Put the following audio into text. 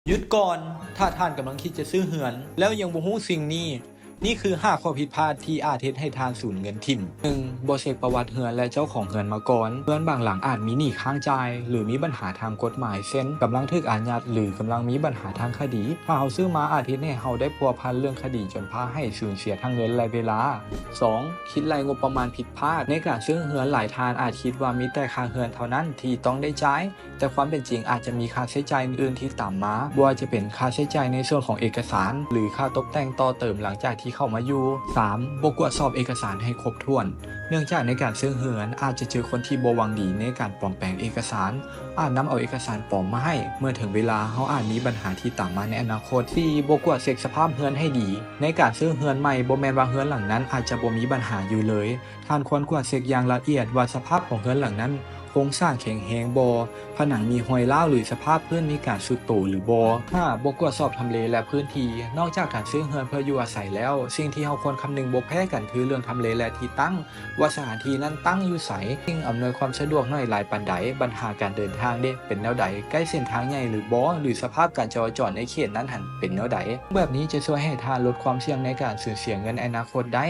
หยุดก่อนถ้าท่านกำลังคิดจะซื้อเหือนแล้วยังบ่ฮู้สิ่งนี้นี่คือ5ข้อผิดพลาดที่อาจเฮ็ดให้ทานสูญเงินทิ่ม 1. บ่เช็คประวัติเหือนและเจ้าของเหือนมาก่อนเหือนบางหลังอาจมีหนี้ค้างจ่ายหรือมีปัญหาทางกฎหมายเช่นกำลังถูกอายัดหรือกำลังมีปัญหาทางคดีถ้าเฮาซื้อมาอาจเฮ็ดให้เฮาได้พัวพันเรื่องคดีจนพาให้สูญเสียทั้งเงินและเวลา 2. คิดรายงบประมาณผิดพลาดในการซื้อเหือนหลายทานอาจคิดว่ามีแต่ค่าเหือนเท่านั้นที่ต้องได้จ่ายแต่ความเป็นจริงอาจจะมีค่าใช้จ่ายอื่นๆที่ตามมาบ่ว่าจะเป็นค่าใช้จ่ายในส่วนของเอกสารหรือค่าตกแต่งต่อเติมหลังจากที่เข้ามาอยู่ 3. บ่ตรวจสอบเอกสารให้ครบถ้วนเนื่องจากในการซื้อเหือนอาจจะเจอคนที่บ่หวังดีในการปลอมแปลงเอกสารอาจนำเอาเอกสารปลอมมาให้เมื่อถึงเวลาเฮาอาจมีปัญหาที่ตามมาในอนาคต 4. บ่ตรวจเช็คสภาพเหือนให้ดีในการซื้อเหือนใหม่บ่แม่นว่าเหือนหลังนั้นอาจจะบ่มีปัญหาอยู่เลยท่านควรตรวจเช็คอย่างละเอียดว่าสภาพของเหือนหลังนั้นโครงสร้างแข็งแรงบ่ผนังมีรอยร้าวหรือสภาพพื้นมีการทรุดโทรมหรือบ่ 5. บ่ตรวจสอบทำเลและพื้นที่นอกจากการซื้อเรือนเพื่ออยู่อาศัยแล้วสิ่งที่เราควรคำนึงบ่แพ้กันคือเรื่องทำเลและที่ตั้งว่าสถานที่นั้นตั้งอยู่ไสสิ่งอำนวยความสะดวกน้อยหลายปานใดปัญหาการเดินทางเด้เป็นแนวใดใกล้เส้นทางใหญ่หรือบ่หรือสภาพการจราจรในเขตนั้นหันเป็นแนวใดแบบนี้จะช่วยให้ท่านลดความเสี่ยงในการสูญเสียเงินในอนาคตได้